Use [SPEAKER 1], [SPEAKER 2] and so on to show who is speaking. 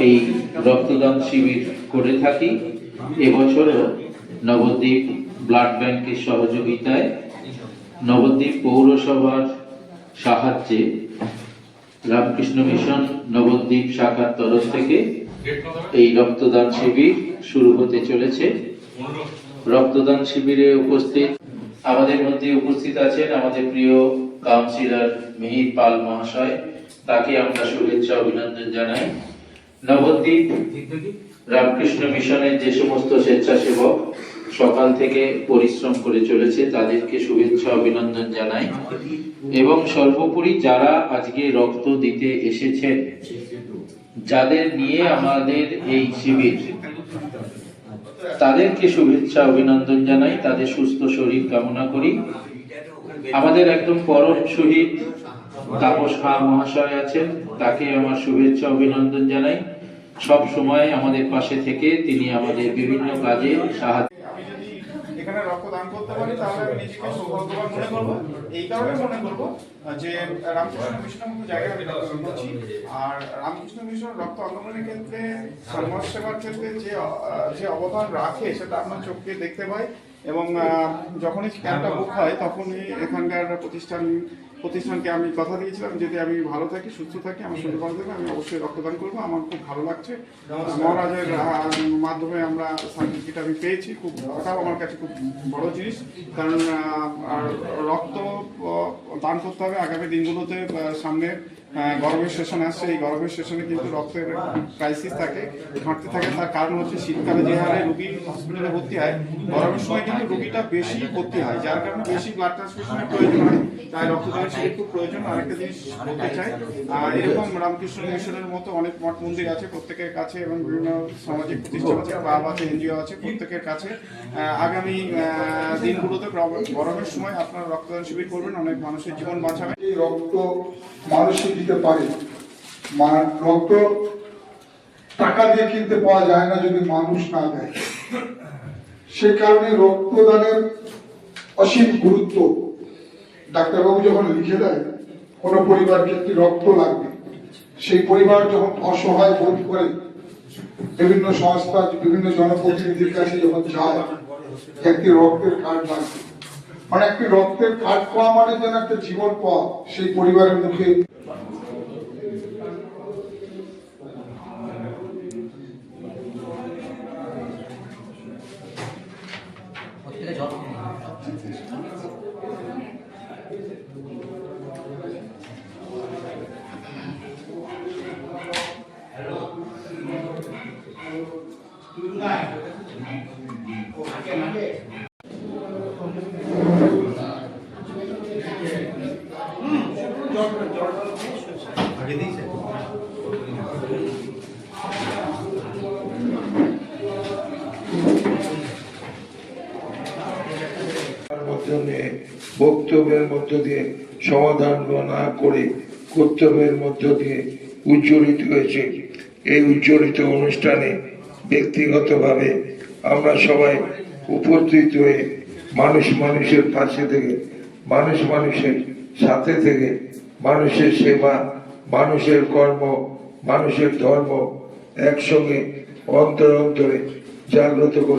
[SPEAKER 1] এই রক্তদান শিবির করে থাকি। এবছরও নবদ্বীপ ব্লাড ব্যাংকের সহযোগিতায় নবদ্বীপ পৌরসভার সাহায্যে রামকৃষ্ণ মিশন নবদ্বীপ শাখার তরফ থেকে এই রক্তদান শিবির শুরু হতে চলেছে। রক্তদান শিবিরে আমাদের মধ্যে উপস্থিত আছেন আমাদের প্রিয় কাউন্সিলর মিহির পাল মহাশয়, তাকে আমরা শুভেচ্ছা অভিনন্দন জানাই। নবদ্বীপ রামকৃষ্ণ মিশনের যে সমস্ত স্বেচ্ছাসেবক সকাল থেকে পরিশ্রম করে চলেছে তাদেরকে শুভেচ্ছা অভিনন্দন জানাই, এবং সর্বোপরি যারা আজকে রক্ত দিতে এসেছেন, যাদের নিয়ে আমাদের এই শিবির, তাদেরকে শুভেচ্ছা অভিনন্দন জানাই, তাদের সুস্থ শরীর কামনা করি। আমাদের একদম পরম শহীদ তাপস খা মহাশয় আছেন, তাকে আমার শুভেচ্ছা অভিনন্দন জানাই। সব সময় আমাদের পাশে থেকে তিনি আমাদের বিভিন্ন কাজে সাহায্য।
[SPEAKER 2] এখানে রক্তদান করতে পারি তাহলে আমি নিজেকে সৌভাগ্যবান মনে করবো। এই কারণে মনে করবো যে রামকৃষ্ণ মিশনের মতো জায়গায় আমি রক্তদান করছি। আর রামকৃষ্ণ মিশন রক্ত অঙ্গনের ক্ষেত্রে, সমাজ সেবার ক্ষেত্রে যে অবদান রাখে সেটা আপনার চোখকে দেখতে পাই। এবং যখনই ক্যাম্পটা বুক হয় তখনই এখানকার প্রতিষ্ঠানকে আমি কথা দিয়েছিলাম, যদি আমি ভালো থাকি, সুস্থ থাকি, আমার শরীর ভালো থাকবে, আমি অবশ্যই রক্তদান করবো। আমার খুব ভালো লাগছে, মহারাজের মাধ্যমে আমরা সার্টিফিকেট আমি পেয়েছি, খুব ওটাও আমার কাছে খুব বড় জিনিস। কারণ রক্ত দান করতে হবে আগামী দিনগুলোতে। সামনে গরমের সেশন আসছে, এই গরমের সেশনে কিন্তু রক্তের ক্রাইসিস থাকে, ঘাটতি থাকে। তার কারণ হচ্ছে শীতকালে যে হারে রুগী হসপিটালে ভর্তি হয়, গরমের সময় কিন্তু রুগীটা বেশি ভর্তি হয়, যার কারণে বেশি ব্লাড ট্রান্সফিউশনের প্রয়োজন হয়। তাই রক্তদান শিবির খুব প্রয়োজন। আরেকটা জিনিস বলতে চাই, এরকম রামকৃষ্ণ মিশনের মতো অনেক মঠ মন্দির আছে প্রত্যেকের কাছে, এবং বিভিন্ন সামাজিক প্রতিষ্ঠান আছে, ক্লাব আছে, এনজিও আছে, প্রত্যেকের কাছে আগামী দিনগুলোতে গরমের সময় আপনারা রক্তদান শিবির করবেন, অনেক মানুষের জীবন বাঁচাবে।
[SPEAKER 3] এই রক্ত মানুষই দিতে পারে। রক্ত টাকা দিয়ে কিনতে পাওয়া যায় না যদি মানুষ না দেয়। সে কারণে রক্তদানের অসীম গুরুত্ব। ডাক্তারবাবু যখন লিখে দেয় কোনো পরিবারকে একটি রক্ত লাগবে, সেই পরিবার যখন অসহায় বোধ করে বিভিন্ন সংস্থা, বিভিন্ন জনপ্রতিনিধির কাছে যখন যায় একটি রক্তের কার্ড লাগবে, মানে একটি রক্তের কার্ড পাওয়া মানে যেন একটা জীবন পাওয়া, সেই পরিবারের মুখে
[SPEAKER 4] বক্তব্যের মধ্য দিয়ে সমাধান না করে কর্তব্যের মধ্য দিয়ে উজ্জ্বলিত হয়েছে। এই উজ্জ্বলিত অনুষ্ঠানে ব্যক্তিগতভাবে আমরা সবাই উপস্থিত হয়ে মানুষের পাশে থেকে, মানুষের সাথে থেকে, মানুষের সেবা, মানুষের কর্ম, মানুষের ধর্ম একসঙ্গে অন্তরে জাগ্রত করে